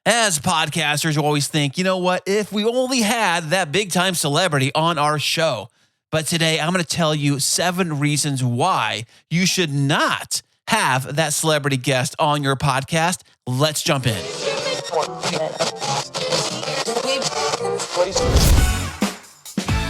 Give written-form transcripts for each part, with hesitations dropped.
As podcasters, we always think, you know what, if we only had that big time celebrity on our show. But today I'm going to tell you 7 reasons why you should not have that celebrity guest on your podcast. Let's jump in.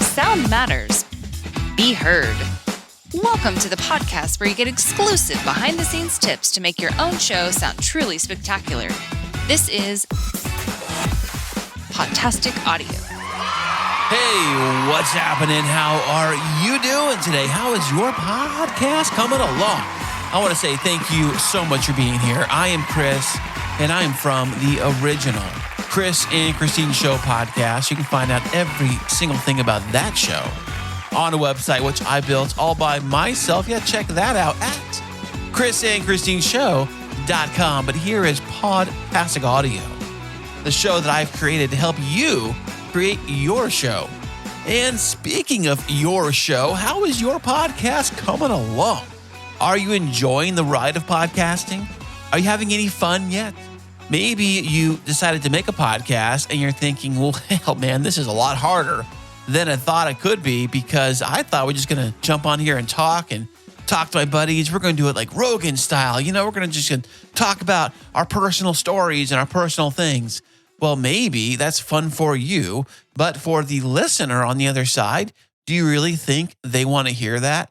Sound matters. Be heard. Welcome to the podcast where you get exclusive behind-the-scenes tips to make your own show sound truly spectacular. This is Podtastic Audio. Hey, what's happening? How are you doing today? How is your podcast coming along? I want to say thank you so much for being here. I am Chris, and I am from the original Chris and Christine Show podcast. You can find out every single thing about that show on a website, which I built all by myself. Yeah, check that out at chrisandchristineshow.com. But here is Podtastic Audio, the show that I've created to help you create your show. And speaking of your show, how is your podcast coming along? Are you enjoying the ride of podcasting? Are you having any fun yet? Maybe you decided to make a podcast and you're thinking, well, hell, man, this is a lot harder than I thought it could be, because I thought we're just going to jump on here and talk to my buddies. We're going to do it like Rogan style. You know, we're going to just talk about our personal stories and our personal things. Well, maybe that's fun for you, but for the listener on the other side, do you really think they want to hear that,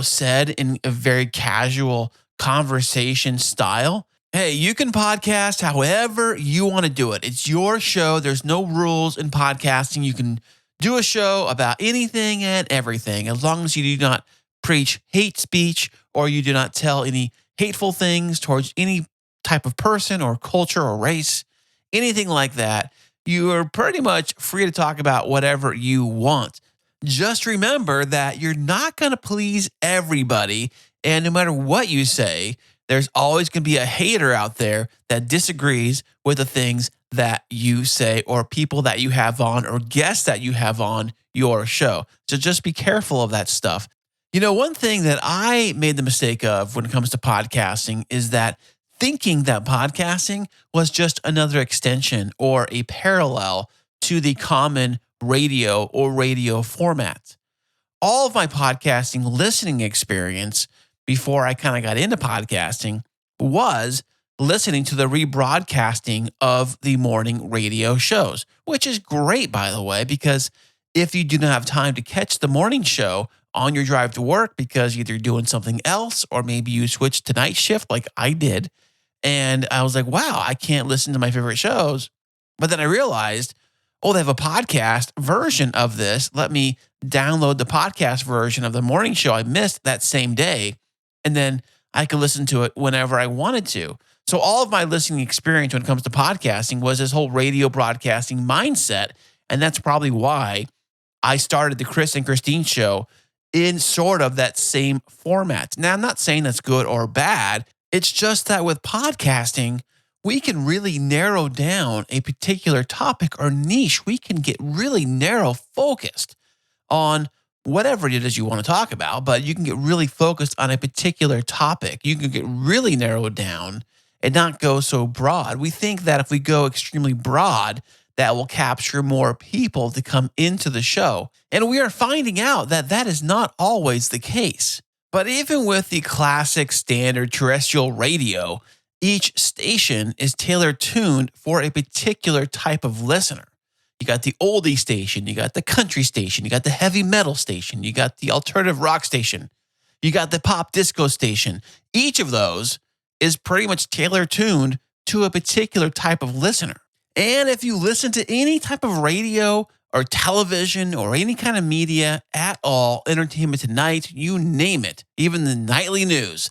said in a very casual conversation style? Hey, you can podcast however you want to do it. It's your show. There's no rules in podcasting. You can do a show about anything and everything, as long as you do not preach hate speech or you do not tell any hateful things towards any type of person or culture or race, anything like that. You are pretty much free to talk about whatever you want. Just remember that you're not going to please everybody, and no matter what you say, there's always going to be a hater out there that disagrees with the things that you say, or people that you have on, or guests that you have on your show. So just be careful of that stuff. One thing that I made the mistake of when it comes to podcasting is that thinking that podcasting was just another extension or a parallel to the common radio or radio format. All of my podcasting listening experience before I kind of got into podcasting was listening to the rebroadcasting of the morning radio shows, which is great, by the way, because if you do not have time to catch the morning show on your drive to work because either you're doing something else or maybe you switched to night shift like I did, and I was like, wow, I can't listen to my favorite shows. But then I realized, they have a podcast version of this. Let me download the podcast version of the morning show I missed that same day, and then I could listen to it whenever I wanted to. So all of my listening experience when it comes to podcasting was this whole radio broadcasting mindset. And that's probably why I started the Chris and Christine Show in sort of that same format. Now, I'm not saying that's good or bad. It's just that with podcasting, we can really narrow down a particular topic or niche. We can get really narrow focused on whatever it is you want to talk about, but you can get really focused on a particular topic. You can get really narrowed down and not go so broad. We think that if we go extremely broad, that will capture more people to come into the show. And we are finding out that that is not always the case. But even with the classic standard terrestrial radio, each station is tailor tuned for a particular type of listener. You got the oldie station, you got the country station, you got the heavy metal station, you got the alternative rock station, you got the pop disco station. Each of those is pretty much tailor tuned to a particular type of listener. And if you listen to any type of radio or television or any kind of media at all, Entertainment Tonight, you name it, even the nightly news,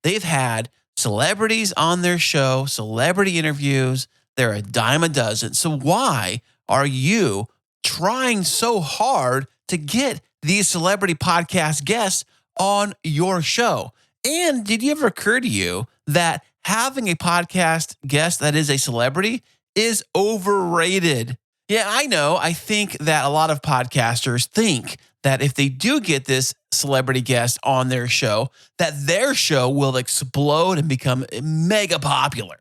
they've had celebrities on their show, celebrity interviews. They're a dime a dozen. So why are you trying so hard to get these celebrity podcast guests on your show? And did it ever occur to you that having a podcast guest that is a celebrity is overrated? Yeah, I know. I think that a lot of podcasters think that if they do get this celebrity guest on their show, that their show will explode and become mega popular.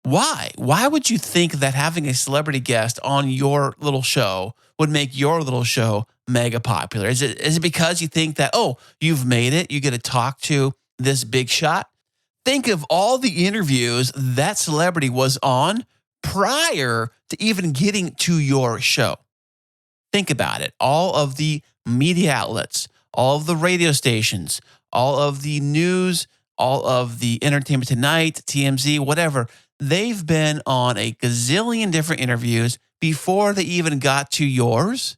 Why? Why would you think that having a celebrity guest on your little show would make your little show mega popular? Is it because you think that, oh, you've made it, you get to talk to this big shot? Think of all the interviews that celebrity was on prior to even getting to your show. Think about it. All of the media outlets, all of the radio stations, all of the news, all of the Entertainment Tonight, TMZ, whatever, they've been on a gazillion different interviews before they even got to yours.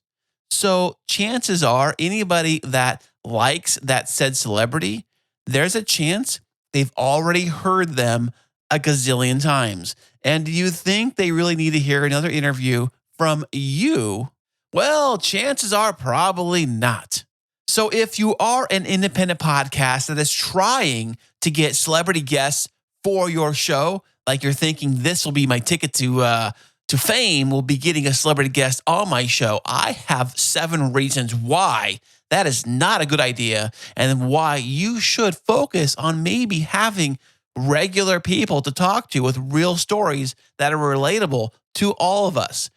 So chances are anybody that likes that said celebrity, there's a chance they've already heard them a gazillion times. And do you think they really need to hear another interview from you? Well, chances are probably not. So if you are an independent podcast that is trying to get celebrity guests for your show, like you're thinking this will be my ticket to fame, will be getting a celebrity guest on my show, I have 7 reasons why that is not a good idea and why you should focus on maybe having regular people to talk to with real stories that are relatable to all of us.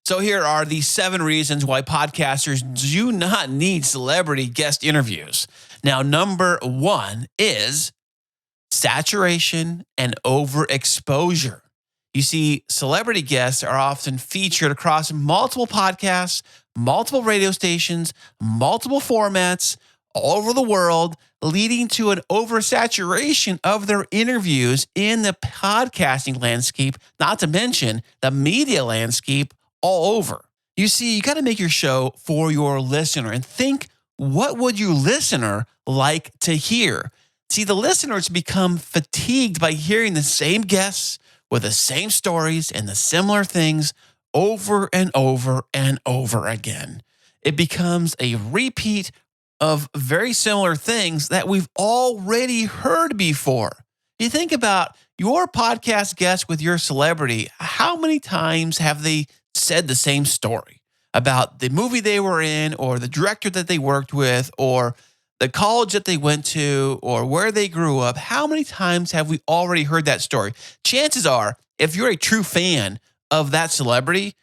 So here are the 7 reasons why podcasters do not need celebrity guest interviews. Now, number 1 is saturation and overexposure. You see, celebrity guests are often featured across multiple podcasts, multiple radio stations, multiple formats all over the world, leading to an oversaturation of their interviews in the podcasting landscape, not to mention the media landscape all over. You see, you got to make your show for your listener and think, what would your listener like to hear? See, the listeners become fatigued by hearing the same guests with the same stories and the similar things over and over and over again. It becomes a repeat of very similar things that we've already heard before. You think about your podcast guest with your celebrity, how many times have they said the same story about the movie they were in or the director that they worked with or the college that they went to or where they grew up? How many times have we already heard that story? Chances are, if you're a true fan of that celebrity,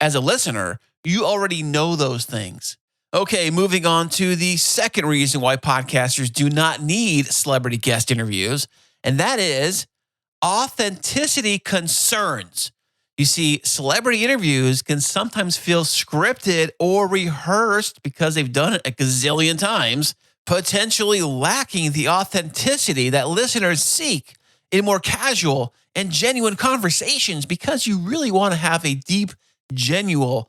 as a listener, you already know those things. Okay, moving on to the second reason why podcasters do not need celebrity guest interviews, and that is authenticity concerns. You see, celebrity interviews can sometimes feel scripted or rehearsed because they've done it a gazillion times, potentially lacking the authenticity that listeners seek in more casual and genuine conversations because you really want to have a deep, genuine,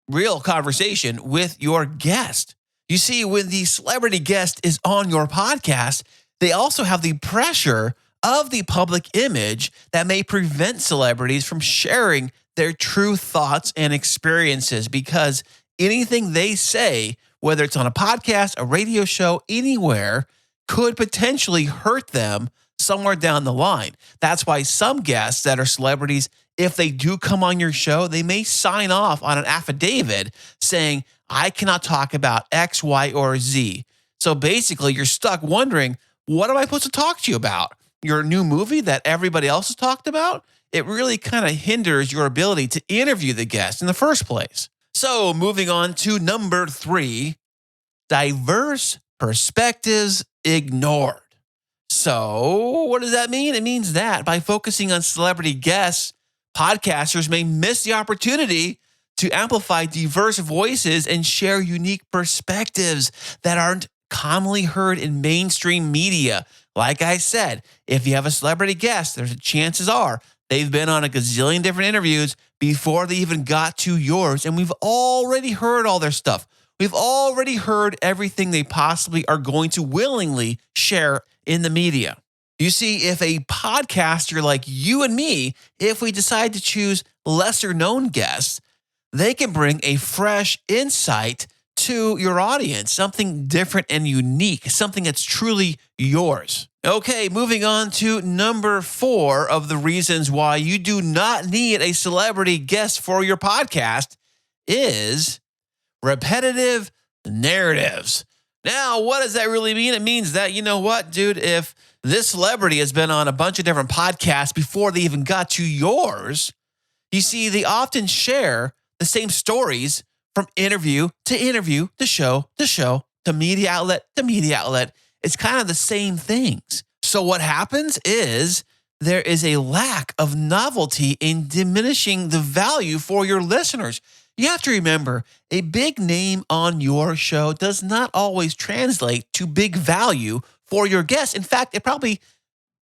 real conversation with your guest. You see, when the celebrity guest is on your podcast, they also have the pressure of the public image that may prevent celebrities from sharing their true thoughts and experiences because anything they say, whether it's on a podcast, a radio show, anywhere, could potentially hurt them somewhere down the line. That's why some guests that are celebrities, if they do come on your show, they may sign off on an affidavit saying, I cannot talk about X, Y, or Z. So basically, you're stuck wondering, what am I supposed to talk to you about? Your new movie that everybody else has talked about? It really kind of hinders your ability to interview the guest in the first place. So moving on to number 3, diverse perspectives ignored. So what does that mean? It means that by focusing on celebrity guests, podcasters may miss the opportunity to amplify diverse voices and share unique perspectives that aren't commonly heard in mainstream media. Like I said, if you have a celebrity guest, there's chances are they've been on a gazillion different interviews before they even got to yours, and we've already heard all their stuff. We've already heard everything they possibly are going to willingly share in the media. You see, if a podcaster like you and me, if we decide to choose lesser known guests, they can bring a fresh insight to your audience, something different and unique, something that's truly yours. Okay, moving on to number 4 of the reasons why you do not need a celebrity guest for your podcast is repetitive narratives. Now, what does that really mean? It means that, you know what, dude, if this celebrity has been on a bunch of different podcasts before they even got to yours. You see, they often share the same stories from interview to interview, to show to show, to media outlet to media outlet. It's kind of the same things. So what happens is there is a lack of novelty in diminishing the value for your listeners. You have to remember, a big name on your show does not always translate to big value for your guests. In fact,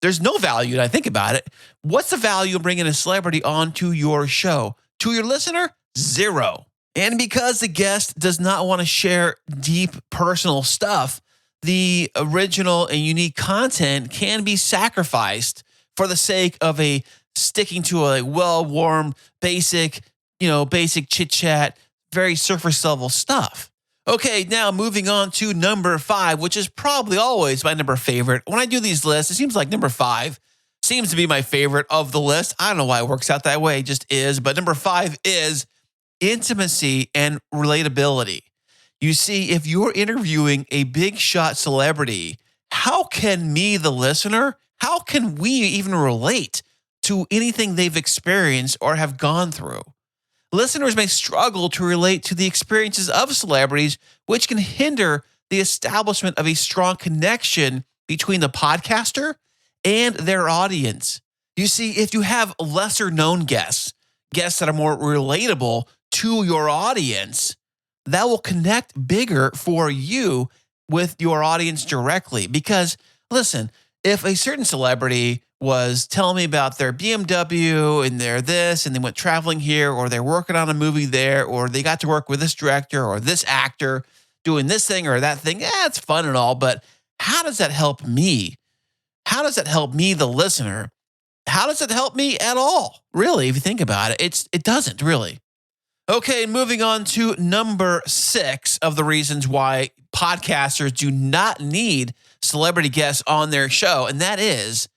there's no value when I think about it. What's the value of bringing a celebrity onto your show? To your listener, zero. And because the guest does not want to share deep personal stuff, the original and unique content can be sacrificed for the sake of sticking to a well-worn, basic chit-chat, very surface level stuff. Okay, now moving on to number 5, which is probably always my number favorite. When I do these lists, it seems like number 5 seems to be my favorite of the list. I don't know why it works out that way, it just is. But number 5 is intimacy and relatability. You see, if you're interviewing a big shot celebrity, how can me, the listener, how can we even relate to anything they've experienced or have gone through? Listeners may struggle to relate to the experiences of celebrities, which can hinder the establishment of a strong connection between the podcaster and their audience. You see, if you have lesser known guests that are more relatable to your audience, that will connect bigger for you with your audience directly. Because listen, if a certain celebrity was telling me about their BMW and their this, and they went traveling here, or they're working on a movie there, or they got to work with this director or this actor doing this thing or that thing, it's fun and all, but how does that help me? How does that help me, the listener? How does it help me at all? Really, if you think about it, it doesn't really. Okay, moving on to number 6 of the reasons why podcasters do not need celebrity guests on their show, and that is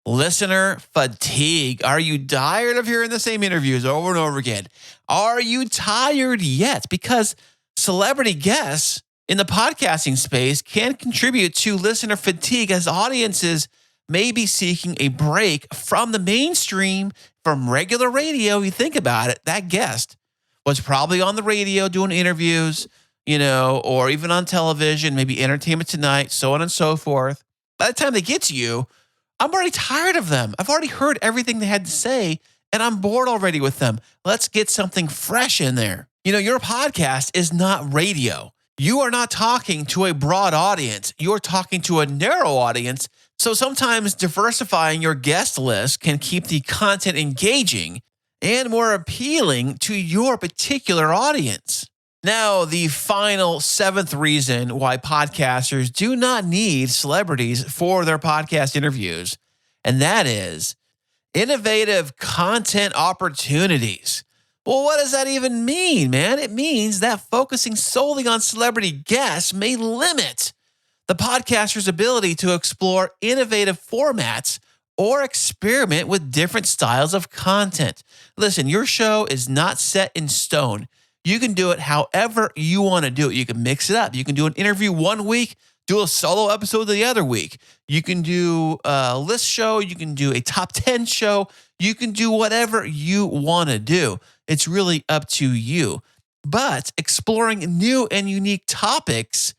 listener fatigue. Are you tired of hearing the same interviews over and over again? Are you tired yet? Because celebrity guests in the podcasting space can contribute to listener fatigue, as audiences may be seeking a break from the mainstream, from regular radio. You think about it, that guest was probably on the radio doing interviews, or even on television, maybe Entertainment Tonight, so on and so forth. By the time they get to you, I'm already tired of them. I've already heard everything they had to say, and I'm bored already with them. Let's get something fresh in there. Your podcast is not radio. You are not talking to a broad audience. You're talking to a narrow audience. So sometimes diversifying your guest list can keep the content engaging and more appealing to your particular audience. Now, the final 7th reason why podcasters do not need celebrities for their podcast interviews, and that is innovative content opportunities. Well, what does that even mean, man? It means that focusing solely on celebrity guests may limit the podcaster's ability to explore innovative formats or experiment with different styles of content. Listen, your show is not set in stone. You can do it however you want to do it. You can mix it up. You can do an interview one week, do a solo episode the other week. You can do a list show. You can do a top 10 show. You can do whatever you want to do. It's really up to you. But exploring new and unique topics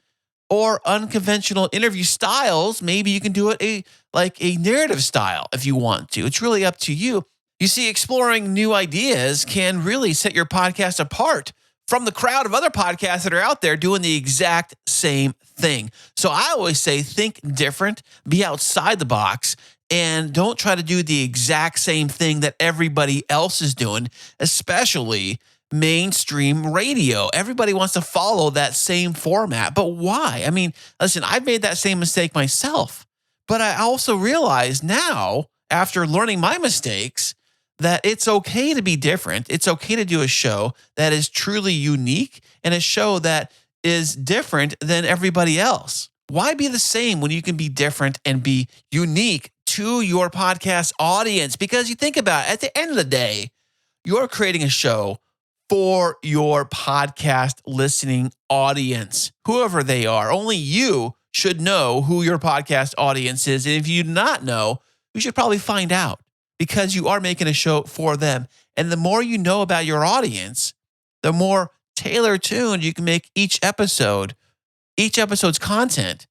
or unconventional interview styles, maybe you can do it like a narrative style if you want to. It's really up to you. You see, exploring new ideas can really set your podcast apart from the crowd of other podcasts that are out there doing the exact same thing. So I always say, think different, be outside the box, and don't try to do the exact same thing that everybody else is doing, especially mainstream radio. Everybody wants to follow that same format. But why? I mean, listen, I've made that same mistake myself. But I also realize now, after learning my mistakes, that it's okay to be different. It's okay to do a show that is truly unique and a show that is different than everybody else. Why be the same when you can be different and be unique to your podcast audience? Because you think about it, at the end of the day, you're creating a show for your podcast listening audience, whoever they are. Only you should know who your podcast audience is. And if you do not know, you should probably find out because you are making a show for them. And the more you know about your audience, the more tailored tuned you can make each episode's content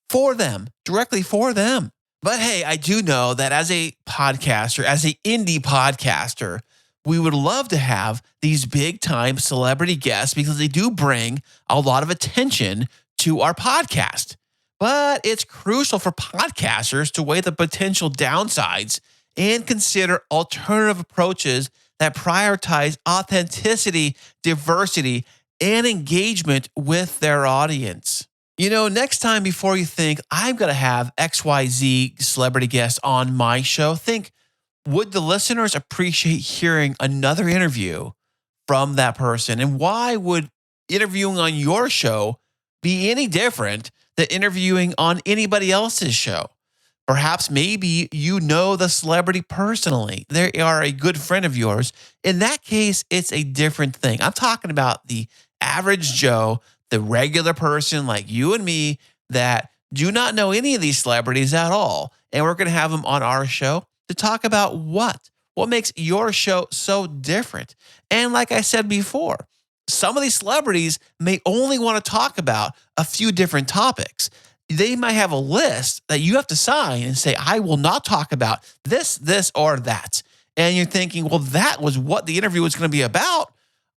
for them, directly for them. But hey, I do know that as a podcaster, as an indie podcaster, we would love to have these big time celebrity guests because they do bring a lot of attention to our podcast. But it's crucial for podcasters to weigh the potential downsides and consider alternative approaches that prioritize authenticity, diversity, and engagement with their audience. Next time before you think, I'm going to have XYZ celebrity guest on my show, think, would the listeners appreciate hearing another interview from that person? And why would interviewing on your show be any different than interviewing on anybody else's show? Perhaps maybe you know the celebrity personally. They are a good friend of yours. In that case, it's a different thing. I'm talking about the average Joe, the regular person like you and me that do not know any of these celebrities at all. And we're going to have them on our show to talk about what makes your show so different. And like I said before, some of these celebrities may only want to talk about a few different topics. They might have a list that you have to sign and say, I will not talk about this, or that. And you're thinking, well, that was what the interview was going to be about.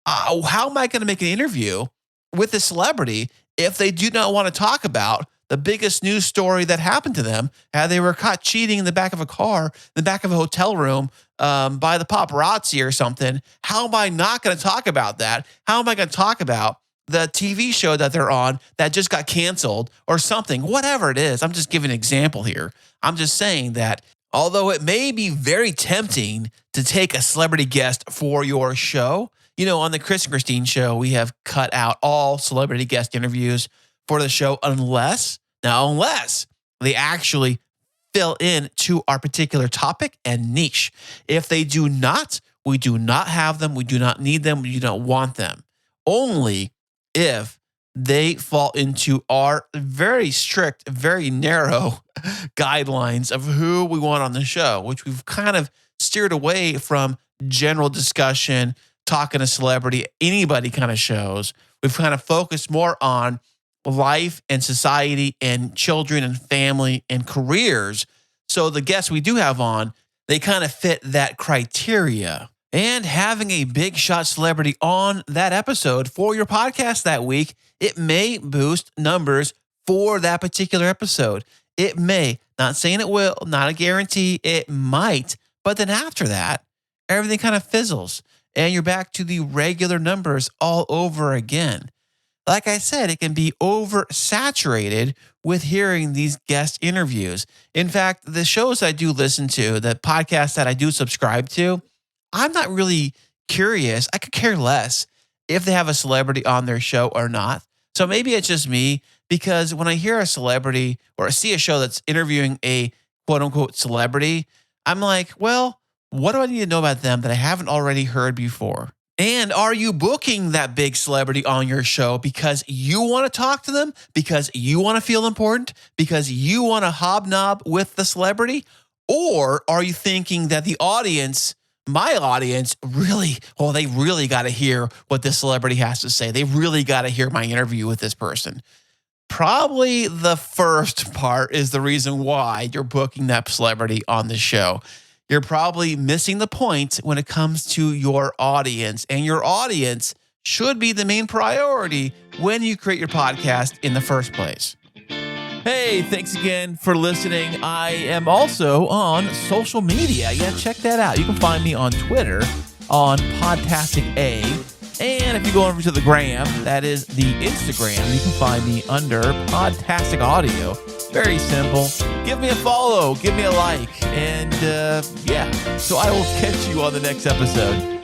How am I going to make an interview with a celebrity if they do not want to talk about the biggest news story that happened to them, how they were caught cheating in the back of a car, in the back of a hotel room by the paparazzi or something? How am I not going to talk about that? How am I going to talk about the TV show that they're on that just got canceled or something? Whatever it is, I'm just giving an example here. I'm just saying that although it may be very tempting to take a celebrity guest for your show, on the Chris and Christine show, we have cut out all celebrity guest interviews for the show unless they actually fill in to our particular topic and niche. If they do not, we do not have them. We do not need them. We do not want them. Only if they fall into our very strict, very narrow guidelines of who we want on the show, which we've kind of steered away from general discussion, talking to celebrity, anybody kind of shows. We've kind of focused more on life and society and children and family and careers. So the guests we do have on, they kind of fit that criteria. And having a big shot celebrity on that episode for your podcast that week, it may boost numbers for that particular episode. It may, not saying it will, not a guarantee, it might. But then after that, everything kind of fizzles and you're back to the regular numbers all over again. Like I said, it can be oversaturated with hearing these guest interviews. In fact, the shows I do listen to, the podcasts that I do subscribe to, I'm not really curious. I could care less if they have a celebrity on their show or not. So maybe it's just me, because when I hear a celebrity or I see a show that's interviewing a quote unquote celebrity, I'm like, well, what do I need to know about them that I haven't already heard before? And are you booking that big celebrity on your show because you want to talk to them, because you want to feel important, because you want to hobnob with the celebrity? Or are you thinking that the audience, my audience, they really got to hear what this celebrity has to say. They really got to hear my interview with this person. Probably the first part is the reason why you're booking that celebrity on the show. You're probably missing the point when it comes to your audience, and your audience should be the main priority when you create your podcast in the first place. Hey, thanks again for listening. I am also on social media. Yeah, check that out. You can find me on Twitter on Podtastic A. And if you go over to the gram, that is the Instagram, you can find me under Podtastic Audio. Very simple. Give me a follow, give me a like, and so I will catch you on the next episode.